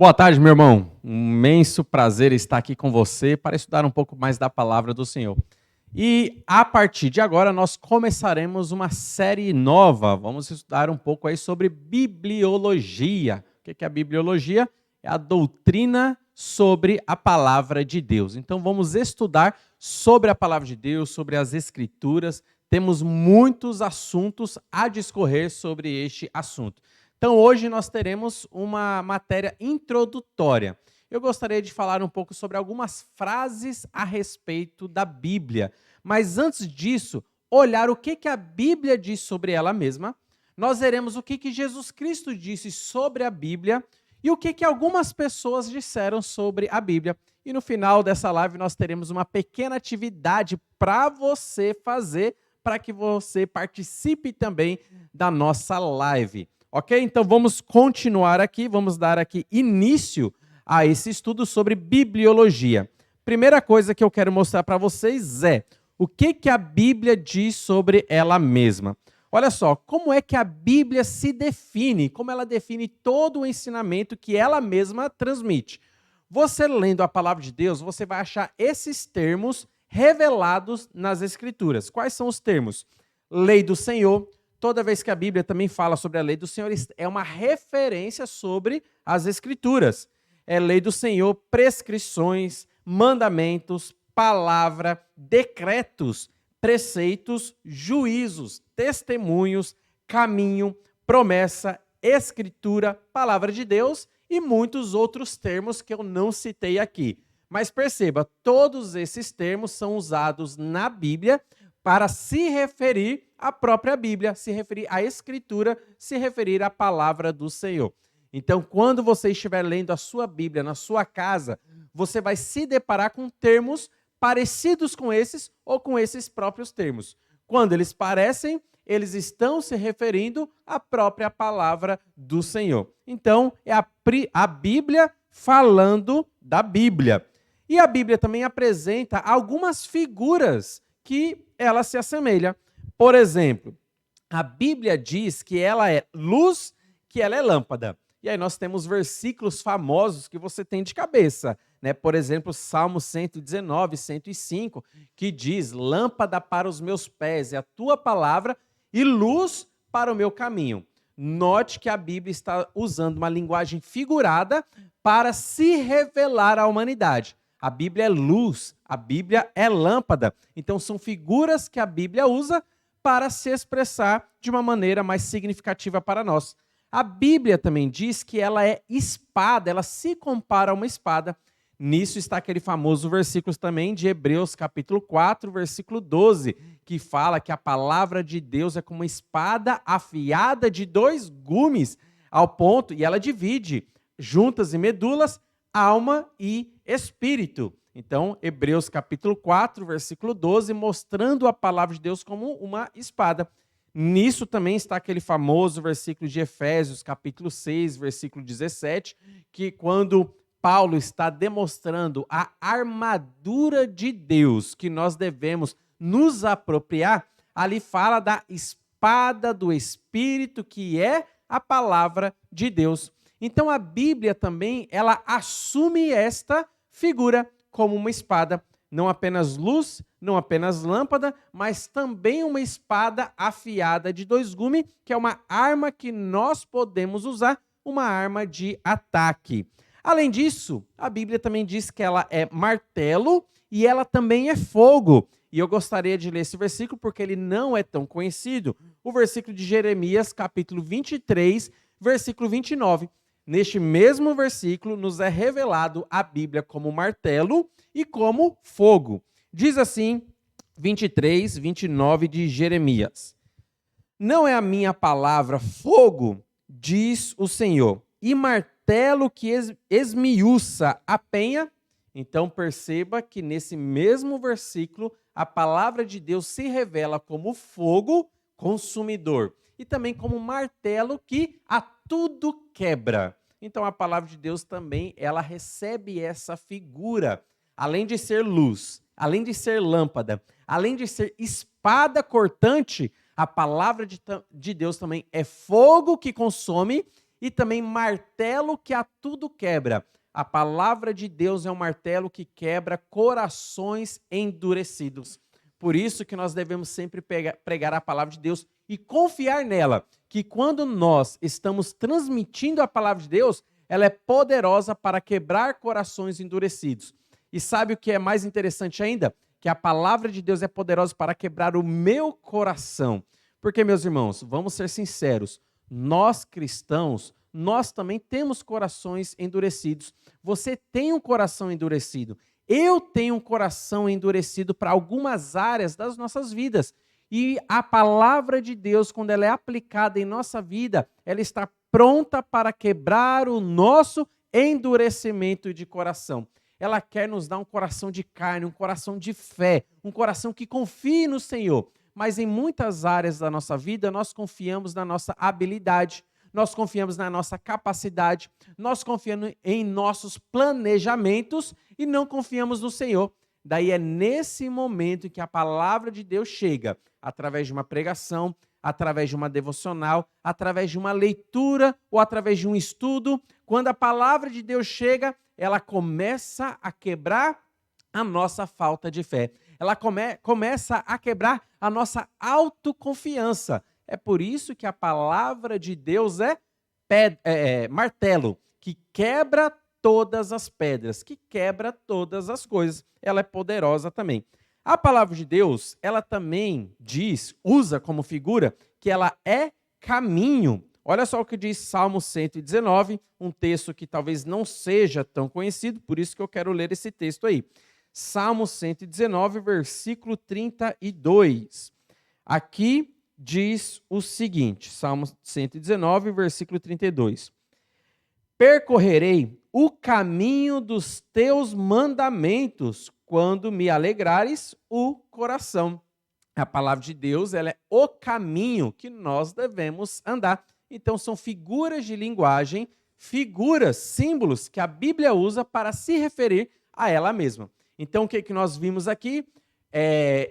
Boa tarde, meu irmão. Um imenso prazer estar aqui com você para estudar um pouco mais da palavra do Senhor. E a partir de agora nós começaremos uma série nova. Vamos estudar um pouco aí sobre bibliologia. O que é a bibliologia? É a doutrina sobre a palavra de Deus. Então vamos estudar sobre a palavra de Deus, sobre as escrituras. Temos muitos assuntos a discorrer sobre este assunto. Então, hoje nós teremos uma matéria introdutória. Eu gostaria de falar um pouco sobre algumas frases a respeito da Bíblia. Mas antes disso, olhar o que a Bíblia diz sobre ela mesma. Nós veremos o que Jesus Cristo disse sobre a Bíblia e o que algumas pessoas disseram sobre a Bíblia. E no final dessa live nós teremos uma pequena atividade para você fazer, para que você participe também da nossa live. Ok? Então vamos continuar aqui, vamos dar aqui início a esse estudo sobre bibliologia. Primeira coisa que eu quero mostrar para vocês é o que a Bíblia diz sobre ela mesma. Olha só, como é que a Bíblia se define, como ela define todo o ensinamento que ela mesma transmite. Você lendo a palavra de Deus, você vai achar esses termos revelados nas Escrituras. Quais são os termos? Lei do Senhor. Toda vez que a Bíblia também fala sobre a lei do Senhor, é uma referência sobre as Escrituras. É lei do Senhor, prescrições, mandamentos, palavra, decretos, preceitos, juízos, testemunhos, caminho, promessa, escritura, palavra de Deus e muitos outros termos que eu não citei aqui. Mas perceba, todos esses termos são usados na Bíblia para se referir à própria Bíblia, se referir à Escritura, se referir à palavra do Senhor. Então, quando você estiver lendo a sua Bíblia na sua casa, você vai se deparar com termos parecidos com esses ou com esses próprios termos. Quando eles parecem, eles estão se referindo à própria palavra do Senhor. Então, é a Bíblia falando da Bíblia. E a Bíblia também apresenta algumas figuras que ela se assemelha. Por exemplo, a Bíblia diz que ela é luz, que ela é lâmpada. E aí nós temos versículos famosos que você tem de cabeça, né? Por exemplo, Salmo 119, 105, que diz: lâmpada para os meus pés é a tua palavra e luz para o meu caminho. Note que a Bíblia está usando uma linguagem figurada para se revelar à humanidade. A Bíblia é luz, a Bíblia é lâmpada. Então são figuras que a Bíblia usa para se expressar de uma maneira mais significativa para nós. A Bíblia também diz que ela é espada, ela se compara a uma espada. Nisso está aquele famoso versículo também de Hebreus capítulo 4, versículo 12, que fala que a palavra de Deus é como uma espada afiada de dois gumes, ao ponto, e ela divide juntas e medulas, alma e espírito. Então, Hebreus capítulo 4, versículo 12, mostrando a palavra de Deus como uma espada. Nisso também está aquele famoso versículo de Efésios, capítulo 6, versículo 17, que quando Paulo está demonstrando a armadura de Deus que nós devemos nos apropriar, ali fala da espada do Espírito, que é a palavra de Deus. Então a Bíblia também, ela assume esta figura como uma espada, não apenas luz, não apenas lâmpada, mas também uma espada afiada de dois gumes, que é uma arma que nós podemos usar, uma arma de ataque. Além disso, a Bíblia também diz que ela é martelo e ela também é fogo. E eu gostaria de ler esse versículo porque ele não é tão conhecido. O versículo de Jeremias, capítulo 23, versículo 29. Neste mesmo versículo, nos é revelado a Bíblia como martelo e como fogo. Diz assim, 23, 29 de Jeremias: não é a minha palavra fogo, diz o Senhor, e martelo que esmiuça a penha? Então perceba que nesse mesmo versículo, a palavra de Deus se revela como fogo consumidor e também como martelo que a tudo quebra. Então a palavra de Deus também, ela recebe essa figura. Além de ser luz, além de ser lâmpada, além de ser espada cortante, a palavra de Deus também é fogo que consome e também martelo que a tudo quebra. A palavra de Deus é um martelo que quebra corações endurecidos. Por isso que nós devemos sempre pregar a palavra de Deus e confiar nela, que quando nós estamos transmitindo a palavra de Deus, ela é poderosa para quebrar corações endurecidos. E sabe o que é mais interessante ainda? Que a palavra de Deus é poderosa para quebrar o meu coração. Porque, meus irmãos, vamos ser sinceros, nós cristãos, nós também temos corações endurecidos. Você tem um coração endurecido. Eu tenho um coração endurecido para algumas áreas das nossas vidas. E a palavra de Deus, quando ela é aplicada em nossa vida, ela está pronta para quebrar o nosso endurecimento de coração. Ela quer nos dar um coração de carne, um coração de fé, um coração que confie no Senhor. Mas em muitas áreas da nossa vida, nós confiamos na nossa habilidade, nós confiamos na nossa capacidade, nós confiamos em nossos planejamentos e não confiamos no Senhor. Daí é nesse momento que a palavra de Deus chega, através de uma pregação, através de uma devocional, através de uma leitura ou através de um estudo. Quando a palavra de Deus chega, ela começa a quebrar a nossa falta de fé. Ela começa a quebrar a nossa autoconfiança. É por isso que a palavra de Deus é martelo, que quebra todas as pedras, que quebra todas as coisas. Ela é poderosa também. A palavra de Deus, ela também usa como figura que ela é caminho. Olha só o que diz Salmo 119, um texto que talvez não seja tão conhecido, por isso que eu quero ler esse texto aí. Salmo 119, versículo 32. Aqui diz o seguinte, Salmo 119, versículo 32. Percorrerei o caminho dos teus mandamentos quando me alegrares o coração. A palavra de Deus, ela é o caminho que nós devemos andar. Então, são figuras de linguagem, figuras, símbolos que a Bíblia usa para se referir a ela mesma. Então, o que nós vimos aqui?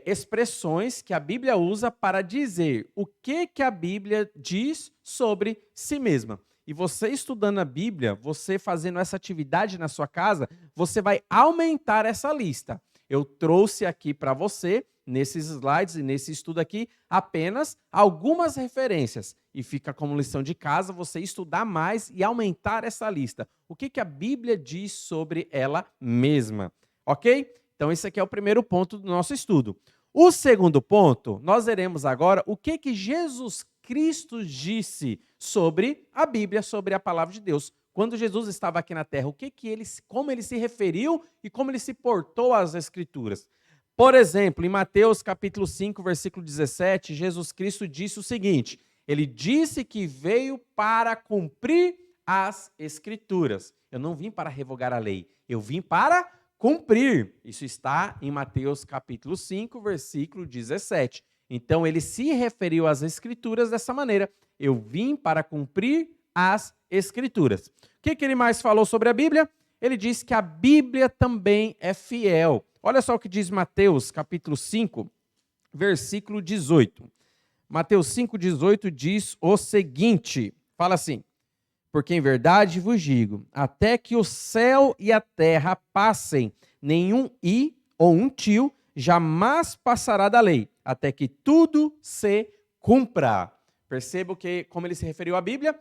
Expressões que a Bíblia usa para dizer o que a Bíblia diz sobre si mesma. E você estudando a Bíblia, você fazendo essa atividade na sua casa, você vai aumentar essa lista. Eu trouxe aqui para você, nesses slides e nesse estudo aqui, apenas algumas referências. E fica como lição de casa você estudar mais e aumentar essa lista. O que a Bíblia diz sobre ela mesma. Ok? Então, esse aqui é o primeiro ponto do nosso estudo. O segundo ponto, nós veremos agora o que Jesus Cristo disse sobre a Bíblia, sobre a palavra de Deus. Quando Jesus estava aqui na terra, como ele se referiu e como ele se portou às Escrituras. Por exemplo, em Mateus capítulo 5, versículo 17, Jesus Cristo disse o seguinte: ele disse que veio para cumprir as Escrituras. Eu não vim para revogar a lei, eu vim para cumprir. Isso está em Mateus capítulo 5, versículo 17. Então, ele se referiu às Escrituras dessa maneira. Eu vim para cumprir as Escrituras. O que ele mais falou sobre a Bíblia? Ele diz que a Bíblia também é fiel. Olha só o que diz Mateus capítulo 5, versículo 18. Mateus 5, 18 diz o seguinte, fala assim: porque em verdade vos digo, até que o céu e a terra passem, nenhum i ou um tio jamais passará da lei, até que tudo se cumpra. Perceba que, como ele se referiu à Bíblia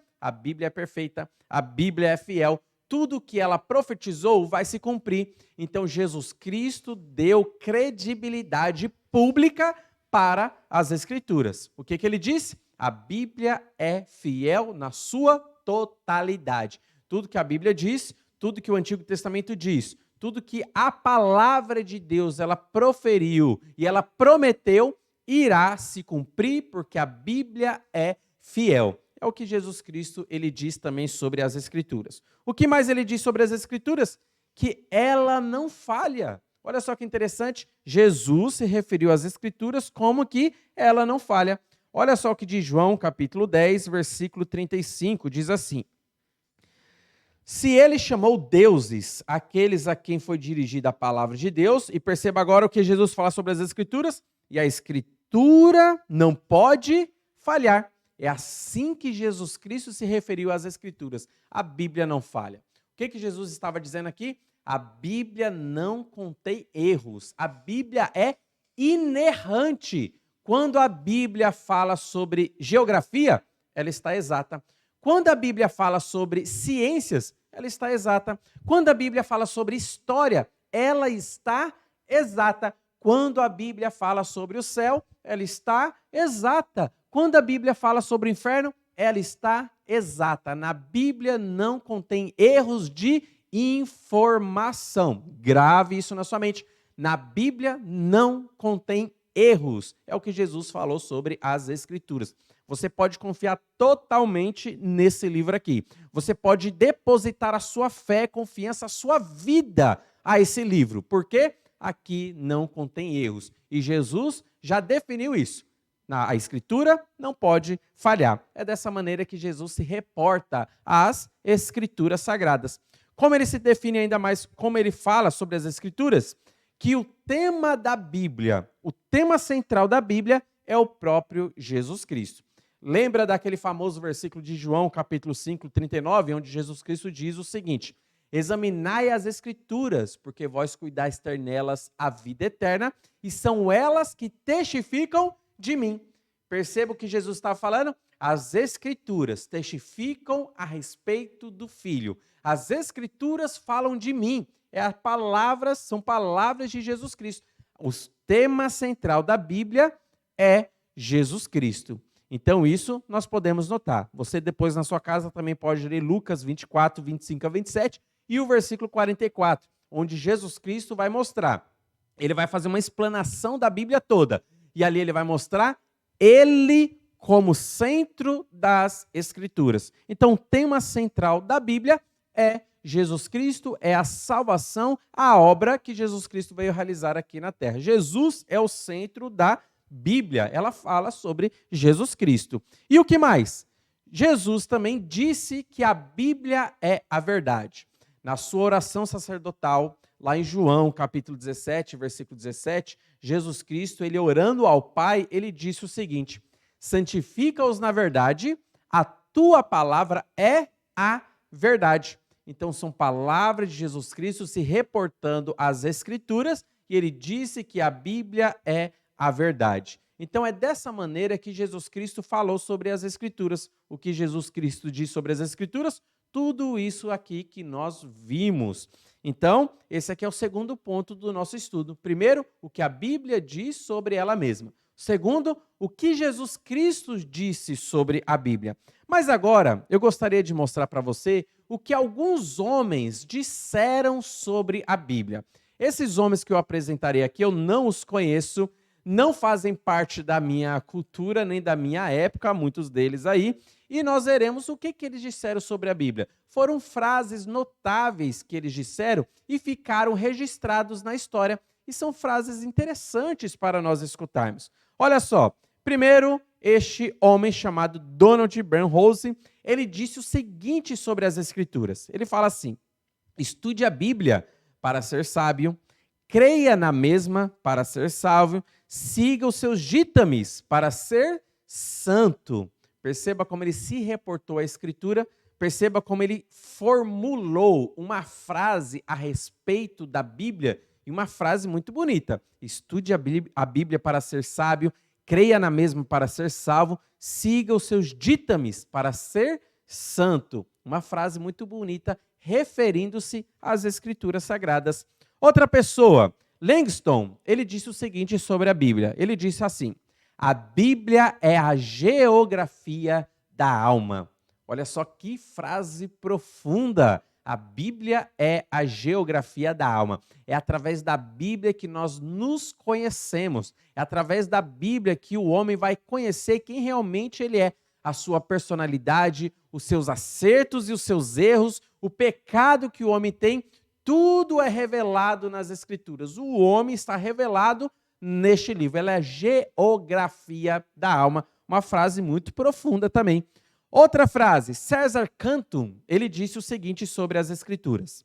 é perfeita, a Bíblia é fiel, tudo que ela profetizou vai se cumprir. Então, Jesus Cristo deu credibilidade pública para as Escrituras. O que ele disse? A Bíblia é fiel na sua totalidade. Tudo que a Bíblia diz, tudo que o Antigo Testamento diz, tudo que a palavra de Deus ela proferiu e ela prometeu, irá se cumprir, porque a Bíblia é fiel. É o que Jesus Cristo ele diz também sobre as Escrituras. O que mais ele diz sobre as Escrituras? Que ela não falha. Olha só que interessante, Jesus se referiu às Escrituras como que ela não falha. Olha só o que diz João, capítulo 10, versículo 35, diz assim: se ele chamou deuses aqueles a quem foi dirigida a palavra de Deus, e perceba agora o que Jesus fala sobre as Escrituras, e a Escritura não pode falhar. É assim que Jesus Cristo se referiu às Escrituras. A Bíblia não falha. O que Jesus estava dizendo aqui? A Bíblia não contém erros. A Bíblia é inerrante. Quando a Bíblia fala sobre geografia, ela está exata. Quando a Bíblia fala sobre ciências, ela está exata. Quando a Bíblia fala sobre história, ela está exata. Quando a Bíblia fala sobre o céu, ela está exata. Quando a Bíblia fala sobre o inferno, ela está exata. Na Bíblia não contém erros de informação. Grave isso na sua mente. Na Bíblia não contém erros. É o que Jesus falou sobre as Escrituras. Você pode confiar totalmente nesse livro aqui. Você pode depositar a sua fé, confiança, a sua vida a esse livro. Por quê? Aqui não contém erros. E Jesus já definiu isso. A Escritura não pode falhar. É dessa maneira que Jesus se reporta às Escrituras Sagradas. Como ele se define ainda mais, como ele fala sobre as Escrituras? Que o tema da Bíblia, o tema central da Bíblia é o próprio Jesus Cristo. Lembra daquele famoso versículo de João, capítulo 5, 39, onde Jesus Cristo diz o seguinte: examinai as Escrituras, porque vós cuidais ter nelas a vida eterna, e são elas que testificam de mim. Perceba o que Jesus estava falando? As Escrituras testificam a respeito do Filho. As Escrituras falam de mim. São palavras de Jesus Cristo. O tema central da Bíblia é Jesus Cristo. Então, isso nós podemos notar. Você depois na sua casa também pode ler Lucas 24, 25 a 27 e o versículo 44, onde Jesus Cristo vai mostrar. Ele vai fazer uma explanação da Bíblia toda. E ali ele vai mostrar ele como centro das Escrituras. Então, o tema central da Bíblia é Jesus Cristo, é a salvação, a obra que Jesus Cristo veio realizar aqui na terra. Jesus é o centro da Bíblia, ela fala sobre Jesus Cristo. E o que mais? Jesus também disse que a Bíblia é a verdade. Na sua oração sacerdotal, lá em João, capítulo 17, versículo 17, Jesus Cristo, ele orando ao Pai, ele disse o seguinte: santifica-os na verdade, a tua palavra é a verdade. Então, são palavras de Jesus Cristo se reportando às Escrituras, e ele disse que a Bíblia é a verdade. Então, é dessa maneira que Jesus Cristo falou sobre as Escrituras. O que Jesus Cristo diz sobre as Escrituras? Tudo isso aqui que nós vimos. Então, esse aqui é o segundo ponto do nosso estudo. Primeiro, o que a Bíblia diz sobre ela mesma. Segundo, o que Jesus Cristo disse sobre a Bíblia. Mas agora, eu gostaria de mostrar para você o que alguns homens disseram sobre a Bíblia. Esses homens que eu apresentarei aqui, eu não os conheço, não fazem parte da minha cultura, nem da minha época, muitos deles aí, e nós veremos o que eles disseram sobre a Bíblia. Foram frases notáveis que eles disseram e ficaram registrados na história, e são frases interessantes para nós escutarmos. Olha só, primeiro, este homem chamado Donald Bernhose, ele disse o seguinte sobre as Escrituras. Ele fala assim: estude a Bíblia para ser sábio, creia na mesma para ser salvo, siga os seus ditames para ser santo. Perceba como ele se reportou à Escritura, perceba como ele formulou uma frase a respeito da Bíblia, e uma frase muito bonita. Estude a Bíblia para ser sábio, creia na mesma para ser salvo, siga os seus ditames para ser santo. Uma frase muito bonita, referindo-se às Escrituras Sagradas. Outra pessoa, Langston, ele disse o seguinte sobre a Bíblia. Ele disse assim: a Bíblia é a geografia da alma. Olha só que frase profunda. A Bíblia é a geografia da alma. É através da Bíblia que nós nos conhecemos. É através da Bíblia que o homem vai conhecer quem realmente ele é. A sua personalidade, os seus acertos e os seus erros, o pecado que o homem tem, tudo é revelado nas Escrituras. O homem está revelado neste livro. Ela é a geografia da alma. Uma frase muito profunda também. Outra frase, César Cantum, ele disse o seguinte sobre as Escrituras: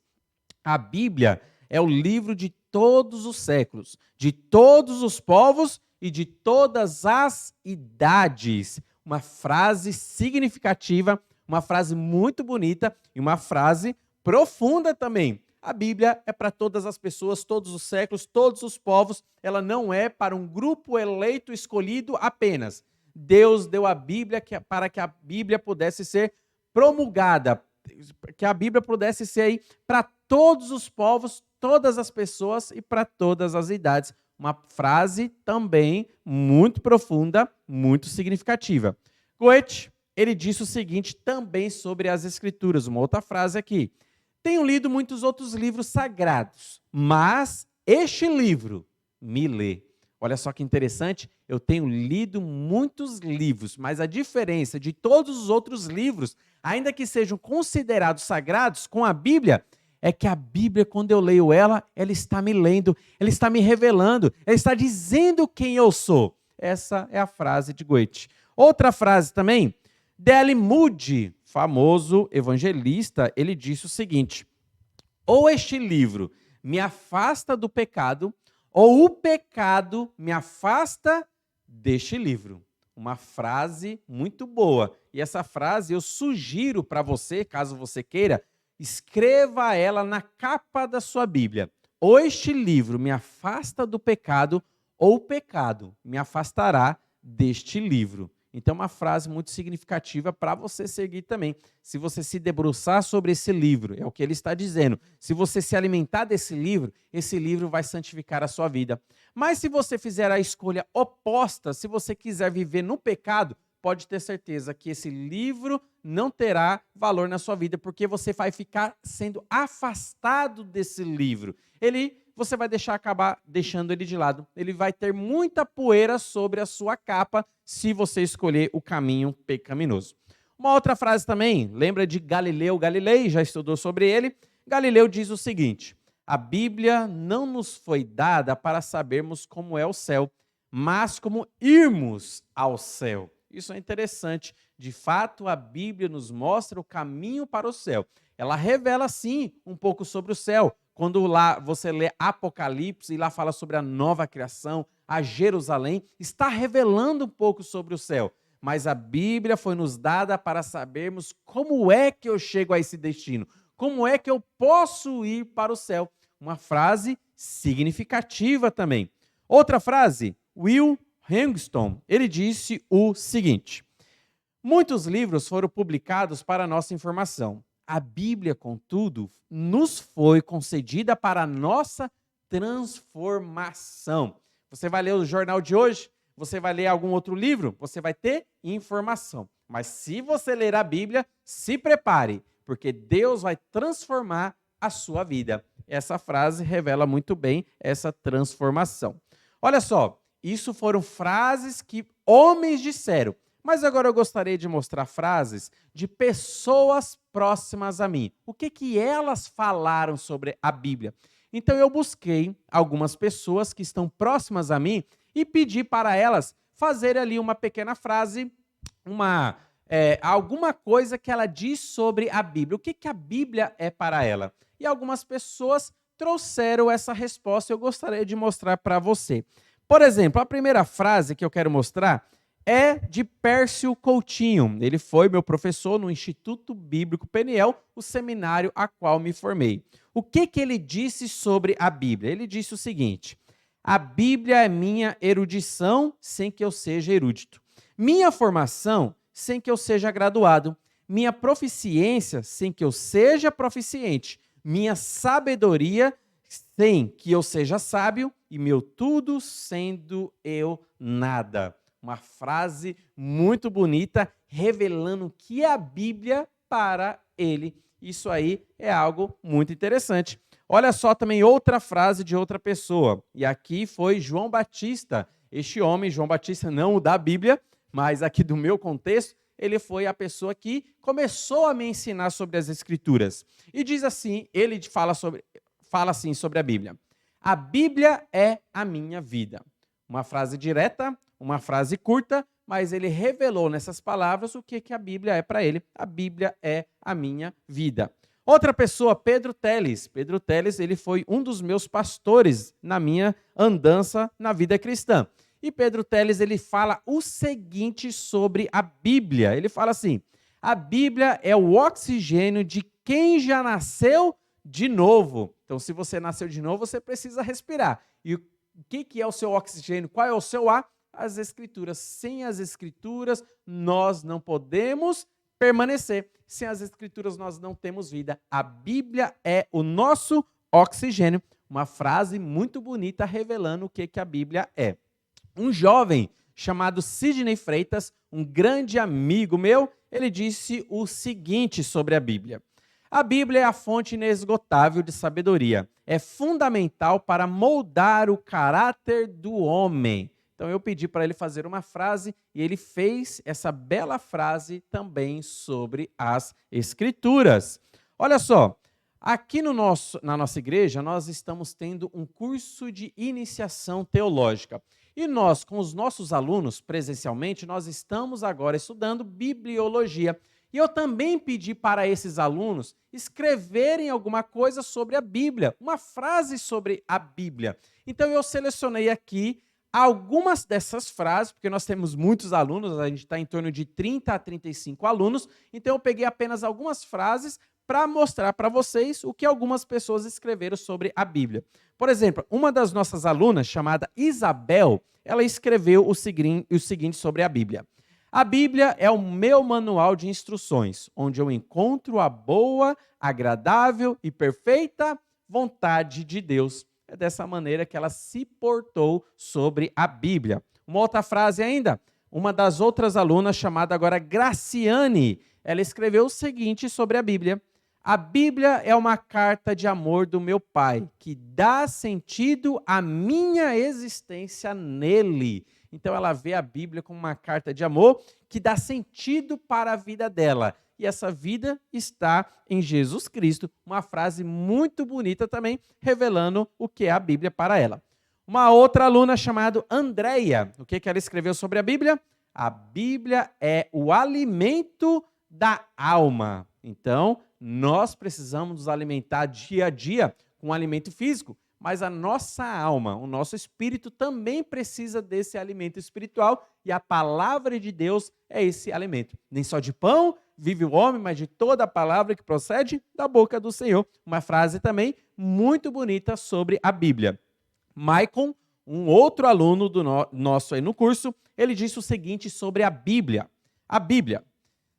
a Bíblia é o livro de todos os séculos, de todos os povos e de todas as idades. uma frase significativa, uma frase muito bonita e uma frase profunda também. A Bíblia é para todas as pessoas, todos os séculos, todos os povos. Ela não é para um grupo eleito, escolhido apenas. Deus deu a Bíblia para que a Bíblia pudesse ser promulgada, que a Bíblia pudesse ser aí para todos os povos, todas as pessoas e para todas as idades. Uma frase também muito profunda, muito significativa. Goethe, ele disse o seguinte também sobre as Escrituras, uma outra frase aqui. Tenho lido muitos outros livros sagrados, mas este livro me lê. Olha só que interessante, eu tenho lido muitos livros, mas a diferença de todos os outros livros, ainda que sejam considerados sagrados, com a Bíblia, é que a Bíblia, quando eu leio ela está me lendo, ela está me revelando, ela está dizendo quem eu sou. Essa é a frase de Goethe. Outra frase também, D.L. Moody, famoso evangelista, ele disse o seguinte: ou este livro me afasta do pecado, ou o pecado me afasta deste livro. Uma frase muito boa. E essa frase eu sugiro para você, caso você queira, escreva ela na capa da sua Bíblia. Ou este livro me afasta do pecado, ou o pecado me afastará deste livro. Então, uma frase muito significativa para você seguir também. Se você se debruçar sobre esse livro, é o que ele está dizendo. Se você se alimentar desse livro, esse livro vai santificar a sua vida. Mas se você fizer a escolha oposta, se você quiser viver no pecado, pode ter certeza que esse livro não terá valor na sua vida, porque você vai ficar sendo afastado desse livro. Você vai acabar deixando ele de lado. Ele vai ter muita poeira sobre a sua capa se você escolher o caminho pecaminoso. Uma outra frase também, lembra de Galileu Galilei, já estudou sobre ele. Galileu diz o seguinte: a Bíblia não nos foi dada para sabermos como é o céu, mas como irmos ao céu. Isso é interessante. De fato, a Bíblia nos mostra o caminho para o céu. Ela revela, sim, um pouco sobre o céu. Quando lá você lê Apocalipse e lá fala sobre a nova criação, a Jerusalém, está revelando um pouco sobre o céu. Mas a Bíblia foi nos dada para sabermos como é que eu chego a esse destino, como é que eu posso ir para o céu. Uma frase significativa também. Outra frase, Will Hagstone, ele disse o seguinte: muitos livros foram publicados para nossa informação. A Bíblia, contudo, nos foi concedida para a nossa transformação. Você vai ler o jornal de hoje, você vai ler algum outro livro, você vai ter informação. Mas se você ler a Bíblia, se prepare, porque Deus vai transformar a sua vida. Essa frase revela muito bem essa transformação. Olha só, isso foram frases que homens disseram. Mas agora eu gostaria de mostrar frases de pessoas próximas a mim. O que elas falaram sobre a Bíblia? Então eu busquei algumas pessoas que estão próximas a mim e pedi para elas fazerem ali uma pequena frase, alguma coisa que ela diz sobre a Bíblia. O que a Bíblia é para ela? E algumas pessoas trouxeram essa resposta e eu gostaria de mostrar para você. Por exemplo, a primeira frase que eu quero mostrar é de Pércio Coutinho. Ele foi meu professor no Instituto Bíblico Peniel, o seminário a qual me formei. O que ele disse sobre a Bíblia? Ele disse o seguinte: a Bíblia é minha erudição sem que eu seja erudito, minha formação sem que eu seja graduado, minha proficiência sem que eu seja proficiente, minha sabedoria sem que eu seja sábio e meu tudo sendo eu nada. Uma frase muito bonita, revelando o que é a Bíblia para ele. Isso aí é algo muito interessante. Olha só também outra frase de outra pessoa. E aqui foi João Batista. Este homem, João Batista, não o da Bíblia, mas aqui do meu contexto, ele foi a pessoa que começou a me ensinar sobre as Escrituras. E diz assim, ele fala assim sobre a Bíblia: a Bíblia é a minha vida. Uma frase direta, uma frase curta, mas ele revelou nessas palavras o que a Bíblia é para ele. A Bíblia é a minha vida. Outra pessoa, Pedro Teles. Pedro Teles, ele foi um dos meus pastores na minha andança na vida cristã. E Pedro Telles, ele fala o seguinte sobre a Bíblia. Ele fala assim: a Bíblia é o oxigênio de quem já nasceu de novo. Então, se você nasceu de novo, você precisa respirar. E o que é o seu oxigênio? Qual é o seu ar? As Escrituras. Sem as Escrituras, nós não podemos permanecer. Sem as Escrituras, nós não temos vida. A Bíblia é o nosso oxigênio. Uma frase muito bonita revelando o que a Bíblia é. Um jovem chamado Sidney Freitas, um grande amigo meu, ele disse o seguinte sobre a Bíblia: a Bíblia é a fonte inesgotável de sabedoria. É fundamental para moldar o caráter do homem. Então eu pedi para ele fazer uma frase e ele fez essa bela frase também sobre as Escrituras. Olha só, aqui na nossa igreja nós estamos tendo um curso de iniciação teológica. E nós, com os nossos alunos, presencialmente, nós estamos agora estudando bibliologia. E eu também pedi para esses alunos escreverem alguma coisa sobre a Bíblia, uma frase sobre a Bíblia. Então eu selecionei aqui algumas dessas frases, porque nós temos muitos alunos, a gente está em torno de 30 a 35 alunos, então eu peguei apenas algumas frases para mostrar para vocês o que algumas pessoas escreveram sobre a Bíblia. Por exemplo, uma das nossas alunas, chamada Isabel, ela escreveu o seguinte sobre a Bíblia: a Bíblia é o meu manual de instruções, onde eu encontro a boa, agradável e perfeita vontade de Deus. É dessa maneira que ela se portou sobre a Bíblia. Uma outra frase ainda, uma das outras alunas, chamada agora Graciane, ela escreveu o seguinte sobre a Bíblia: a Bíblia é uma carta de amor do meu Pai, que dá sentido à minha existência nele. Então ela vê a Bíblia como uma carta de amor que dá sentido para a vida dela. E essa vida está em Jesus Cristo. Uma frase muito bonita também, revelando o que é a Bíblia para ela. Uma outra aluna chamada Andréia, o que ela escreveu sobre a Bíblia? A Bíblia é o alimento da alma. Então, nós precisamos nos alimentar dia a dia com um alimento físico, mas a nossa alma, o nosso espírito também precisa desse alimento espiritual e a palavra de Deus é esse alimento. Nem só de pão vive o homem, mas de toda a palavra que procede da boca do Senhor. Uma frase também muito bonita sobre a Bíblia. Maicon, um outro aluno nosso aí no curso, ele disse o seguinte sobre a Bíblia: a Bíblia,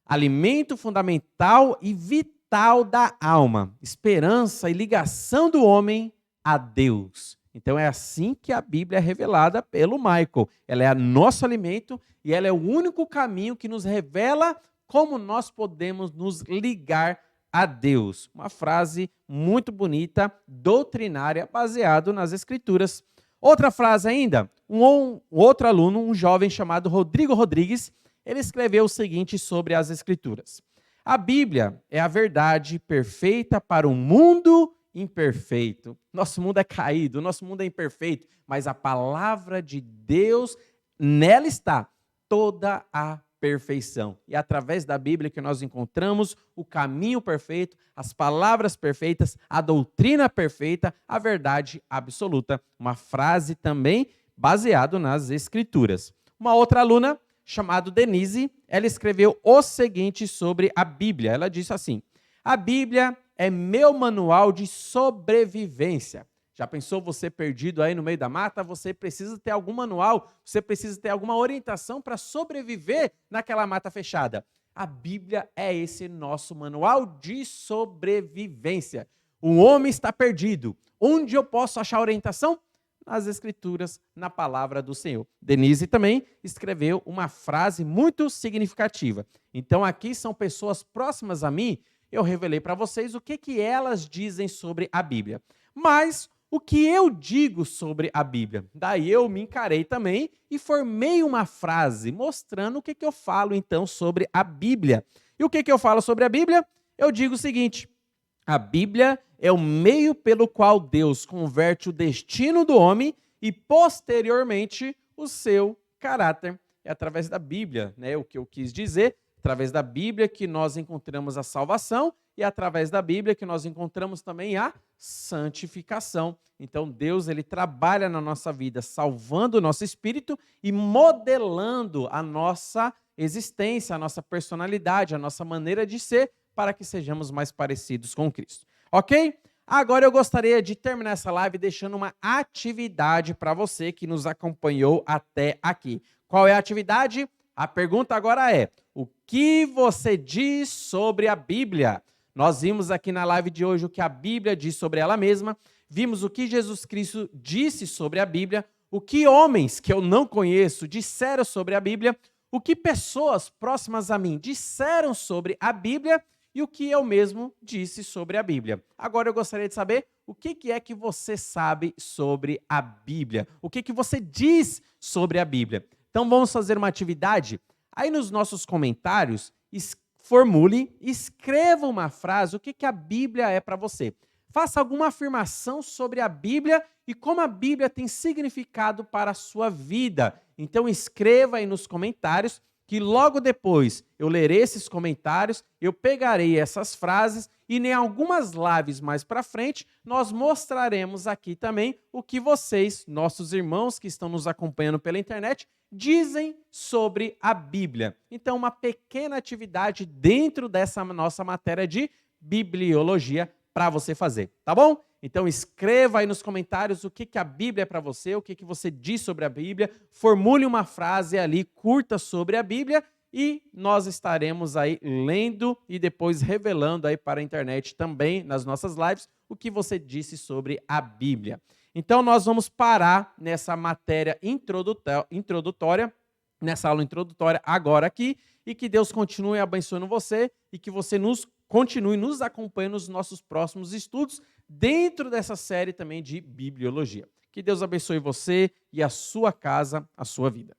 alimento fundamental e vital da alma, esperança e ligação do homem a Deus. Então é assim que a Bíblia é revelada pelo Michael. Ela é nosso alimento e ela é o único caminho que nos revela como nós podemos nos ligar a Deus. Uma frase muito bonita, doutrinária, baseado nas Escrituras. Outra frase ainda, um outro aluno, um jovem chamado Rodrigo Rodrigues, ele escreveu o seguinte sobre as Escrituras: a Bíblia é a verdade perfeita para um mundo imperfeito. Nosso mundo é caído, nosso mundo é imperfeito, mas a palavra de Deus, nela está toda a perfeição. E é através da Bíblia que nós encontramos o caminho perfeito, as palavras perfeitas, a doutrina perfeita, a verdade absoluta. Uma frase também baseada nas Escrituras. Uma outra aluna, chamada Denise, ela escreveu o seguinte sobre a Bíblia. Ela disse assim: a Bíblia é meu manual de sobrevivência. Já pensou você perdido aí no meio da mata? Você precisa ter algum manual, você precisa ter alguma orientação para sobreviver naquela mata fechada. A Bíblia é esse nosso manual de sobrevivência. O homem está perdido. Onde eu posso achar orientação? Nas Escrituras, na palavra do Senhor. Denise também escreveu uma frase muito significativa. Então aqui são pessoas próximas a mim. Eu revelei para vocês o que elas dizem sobre a Bíblia. Mas o que eu digo sobre a Bíblia? Daí eu me encarei também e formei uma frase mostrando o que eu falo então sobre a Bíblia. E o que eu falo sobre a Bíblia? Eu digo o seguinte: a Bíblia é o meio pelo qual Deus converte o destino do homem e posteriormente o seu caráter. É através da Bíblia, né? O que eu quis dizer, através da Bíblia que nós encontramos a salvação e através da Bíblia que nós encontramos também a santificação. Então Deus, ele trabalha na nossa vida, salvando o nosso espírito e modelando a nossa existência, a nossa personalidade, a nossa maneira de ser, para que sejamos mais parecidos com Cristo. Ok? Agora eu gostaria de terminar essa live deixando uma atividade para você que nos acompanhou até aqui. Qual é a atividade? A pergunta agora é: o que você diz sobre a Bíblia? Nós vimos aqui na live de hoje o que a Bíblia diz sobre ela mesma, vimos o que Jesus Cristo disse sobre a Bíblia, o que homens que eu não conheço disseram sobre a Bíblia, o que pessoas próximas a mim disseram sobre a Bíblia e o que eu mesmo disse sobre a Bíblia. Agora eu gostaria de saber o que é que você sabe sobre a Bíblia, o que você diz sobre a Bíblia. Então vamos fazer uma atividade. Aí nos nossos comentários, formule, escreva uma frase, o que a Bíblia é para você. Faça alguma afirmação sobre a Bíblia e como a Bíblia tem significado para a sua vida. Então escreva aí nos comentários, que logo depois eu lerei esses comentários, eu pegarei essas frases e em algumas lives mais para frente nós mostraremos aqui também o que vocês, nossos irmãos que estão nos acompanhando pela internet, dizem sobre a Bíblia. Então, uma pequena atividade dentro dessa nossa matéria de bibliologia para você fazer, tá bom? Então, escreva aí nos comentários o que a Bíblia é para você, o que você diz sobre a Bíblia, formule uma frase ali curta sobre a Bíblia e nós estaremos aí lendo e depois revelando aí para a internet também, nas nossas lives, o que você disse sobre a Bíblia. Então, nós vamos parar nessa matéria introdutória, nessa aula introdutória agora aqui, e que Deus continue abençoando você e que você continue nos acompanhando nos nossos próximos estudos, dentro dessa série também de bibliologia. Que Deus abençoe você e a sua casa, a sua vida.